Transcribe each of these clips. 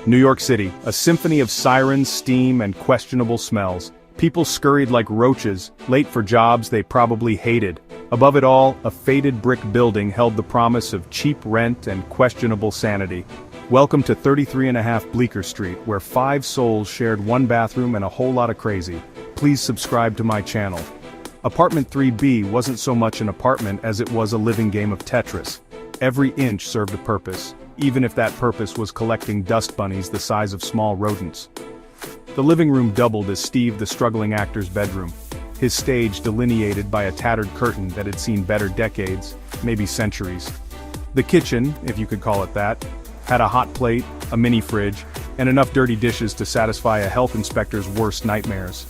New York City, a symphony of sirens, steam, and questionable smells. People scurried like roaches, late for jobs they probably hated. Above it all, a faded brick building held the promise of cheap rent and questionable sanity. Welcome to 33½ Bleecker Street, where 5 souls shared one bathroom and a whole lot of crazy. Please subscribe to my channel. Apartment 3B wasn't so much an apartment as it was a living game of Tetris. Every inch served a purpose, even if that purpose was collecting dust bunnies the size of small rodents. The living room doubled as Steve the struggling actor's bedroom, his stage delineated by a tattered curtain that had seen better decades, maybe centuries. The kitchen, if you could call it that, had a hot plate, a mini fridge, and enough dirty dishes to satisfy a health inspector's worst nightmares.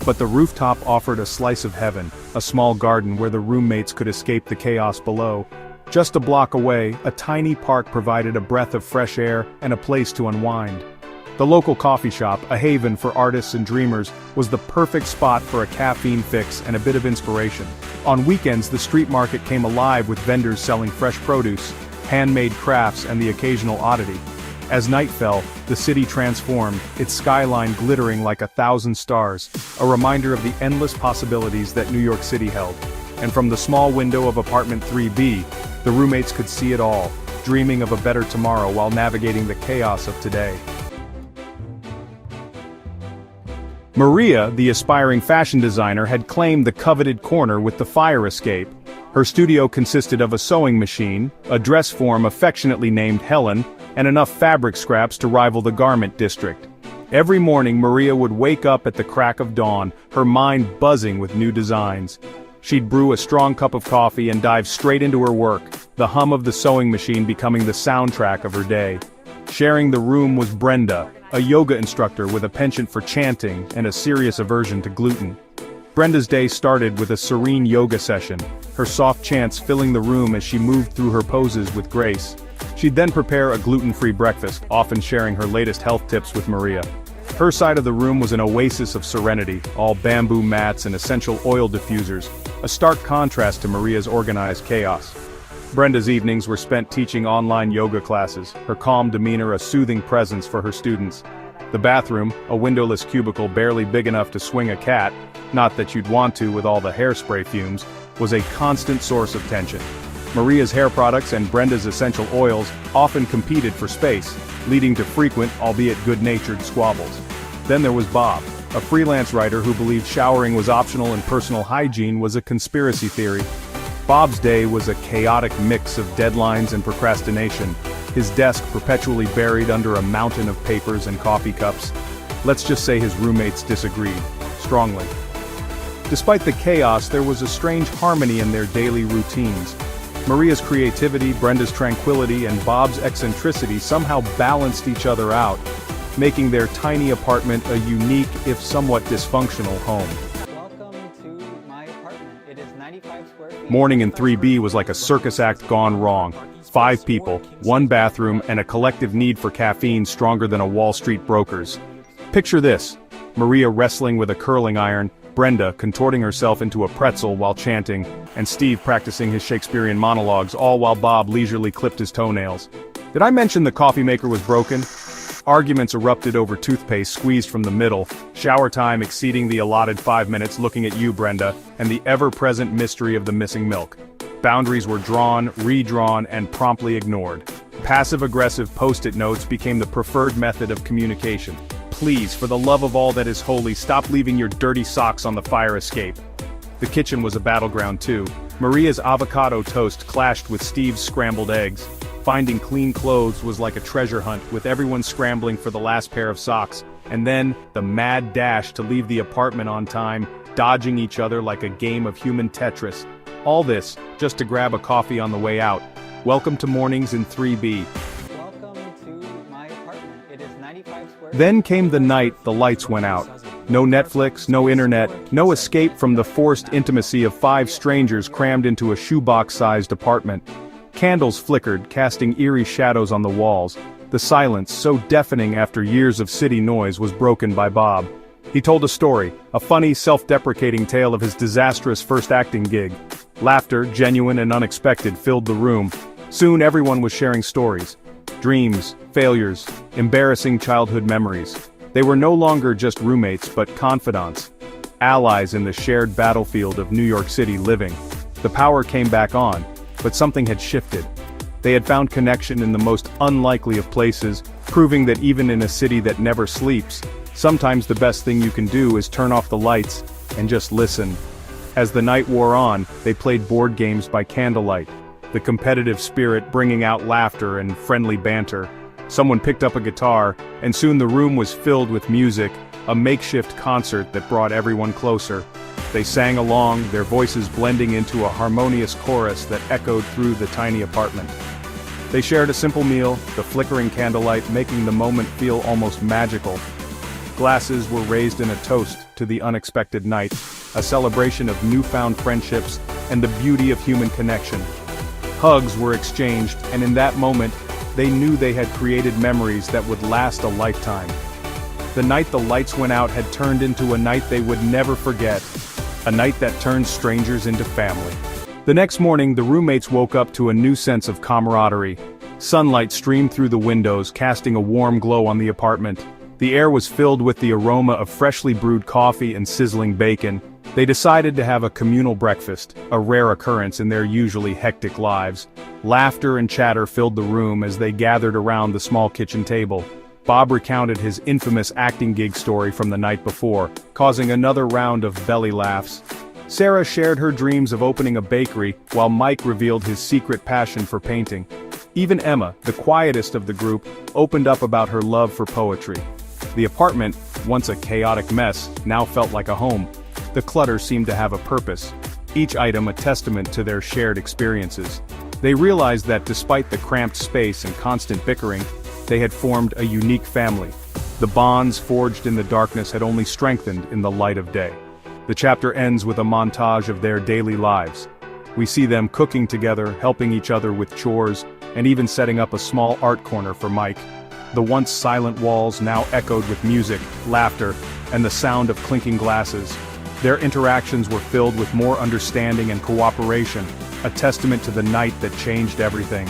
But the rooftop offered a slice of heaven, a small garden where the roommates could escape the chaos below. Just a block away, a tiny park provided a breath of fresh air and a place to unwind. The local coffee shop, a haven for artists and dreamers, was the perfect spot for a caffeine fix and a bit of inspiration. On weekends, the street market came alive with vendors selling fresh produce, handmade crafts, and the occasional oddity. As night fell, the city transformed, its skyline glittering like 1,000 stars, a reminder of the endless possibilities that New York City held. And from the small window of apartment 3B, the roommates could see it all, dreaming of a better tomorrow while navigating the chaos of today. Maria, the aspiring fashion designer, had claimed the coveted corner with the fire escape. Her studio consisted of a sewing machine, a dress form affectionately named Helen, and enough fabric scraps to rival the garment district. Every morning Maria would wake up at the crack of dawn, her mind buzzing with new designs. She'd brew a strong cup of coffee and dive straight into her work, the hum of the sewing machine becoming the soundtrack of her day. Sharing the room was Brenda, a yoga instructor with a penchant for chanting and a serious aversion to gluten. Brenda's day started with a serene yoga session, her soft chants filling the room as she moved through her poses with grace. She'd then prepare a gluten-free breakfast, often sharing her latest health tips with Maria. Her side of the room was an oasis of serenity, all bamboo mats and essential oil diffusers, a stark contrast to Maria's organized chaos. Brenda's evenings were spent teaching online yoga classes, her calm demeanor a soothing presence for her students. The bathroom, a windowless cubicle barely big enough to swing a cat, not that you'd want to with all the hairspray fumes, was a constant source of tension. Maria's hair products and Brenda's essential oils often competed for space, leading to frequent, albeit good-natured squabbles. Then there was Bob, a freelance writer who believed showering was optional and personal hygiene was a conspiracy theory. Bob's day was a chaotic mix of deadlines and procrastination, his desk perpetually buried under a mountain of papers and coffee cups. Let's just say his roommates disagreed, strongly. Despite the chaos, there was a strange harmony in their daily routines. Maria's creativity, Brenda's tranquility, and Bob's eccentricity somehow balanced each other out, making their tiny apartment a unique, if somewhat dysfunctional, home. Welcome to my apartment. It is 95 square feet. Morning in 3B was like a circus act gone wrong. 5 people, 1 bathroom, and a collective need for caffeine stronger than a Wall Street broker's. Picture this: Maria wrestling with a curling iron, Brenda contorting herself into a pretzel while chanting, and Steve practicing his Shakespearean monologues, all while Bob leisurely clipped his toenails. Did I mention the coffee maker was broken? Arguments erupted over toothpaste squeezed from the middle, shower time exceeding the allotted 5 minutes looking at you, Brenda, and the ever-present mystery of the missing milk. Boundaries were drawn, redrawn, and promptly ignored. Passive-aggressive post-it notes became the preferred method of communication. Please, for the love of all that is holy, stop leaving your dirty socks on the fire escape. The kitchen was a battleground too. Maria's avocado toast clashed with Steve's scrambled eggs. Finding clean clothes was like a treasure hunt, with everyone scrambling for the last pair of socks. And then, the mad dash to leave the apartment on time, dodging each other like a game of human Tetris. All this, just to grab a coffee on the way out. Welcome to mornings in 3B. Then came the night the lights went out. No Netflix, no internet, no escape from the forced intimacy of 5 strangers crammed into a shoebox-sized apartment. Candles flickered, casting eerie shadows on the walls. The silence, so deafening after years of city noise, was broken by Bob. He told a story, a funny, self-deprecating tale of his disastrous first acting gig. Laughter, genuine and unexpected, filled the room. Soon everyone was sharing stories. Dreams, failures, embarrassing childhood memories. They were no longer just roommates but confidants, allies in the shared battlefield of New York City living. The power came back on, but something had shifted. They had found connection in the most unlikely of places, proving that even in a city that never sleeps, sometimes the best thing you can do is turn off the lights and just listen. As the night wore on, they played board games by candlelight, the competitive spirit bringing out laughter and friendly banter. Someone picked up a guitar, and soon the room was filled with music, a makeshift concert that brought everyone closer. They sang along, their voices blending into a harmonious chorus that echoed through the tiny apartment. They shared a simple meal, the flickering candlelight making the moment feel almost magical. Glasses were raised in a toast to the unexpected night, a celebration of newfound friendships and the beauty of human connection. Hugs were exchanged, and in that moment, they knew they had created memories that would last a lifetime. The night the lights went out had turned into a night they would never forget, a night that turned strangers into family. The next morning, the roommates woke up to a new sense of camaraderie. Sunlight streamed through the windows, casting a warm glow on the apartment. The air was filled with the aroma of freshly brewed coffee and sizzling bacon. They decided to have a communal breakfast, a rare occurrence in their usually hectic lives. Laughter and chatter filled the room as they gathered around the small kitchen table. Bob recounted his infamous acting gig story from the night before, causing another round of belly laughs. Sarah shared her dreams of opening a bakery, while Mike revealed his secret passion for painting. Even Emma, the quietest of the group, opened up about her love for poetry. The apartment, once a chaotic mess, now felt like a home. The clutter seemed to have a purpose, each item a testament to their shared experiences. They realized that despite the cramped space and constant bickering, they had formed a unique family. The bonds forged in the darkness had only strengthened in the light of day. The chapter ends with a montage of their daily lives. We see them cooking together, helping each other with chores, and even setting up a small art corner for Mike. The once silent walls now echoed with music, laughter, and the sound of clinking glasses. Their interactions were filled with more understanding and cooperation, a testament to the night that changed everything.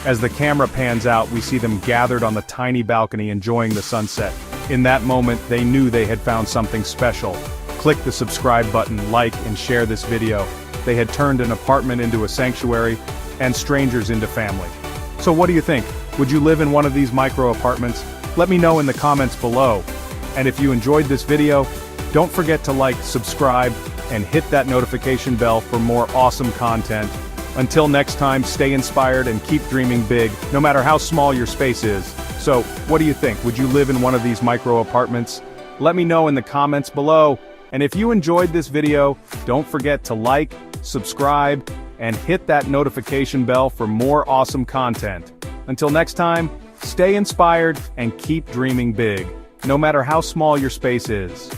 As the camera pans out, we see them gathered on the tiny balcony enjoying the sunset. In that moment, they knew they had found something special. Click the subscribe button, like, and share this video. They had turned an apartment into a sanctuary, and strangers into family. So what do you think? Would you live in one of these micro apartments? Let me know in the comments below. And if you enjoyed this video, don't forget to like, subscribe, and hit that notification bell for more awesome content. Until next time, stay inspired and keep dreaming big, no matter how small your space is. So, what do you think? Would you live in one of these micro apartments? Let me know in the comments below. And if you enjoyed this video, don't forget to like, subscribe, and hit that notification bell for more awesome content. Until next time, stay inspired and keep dreaming big, no matter how small your space is.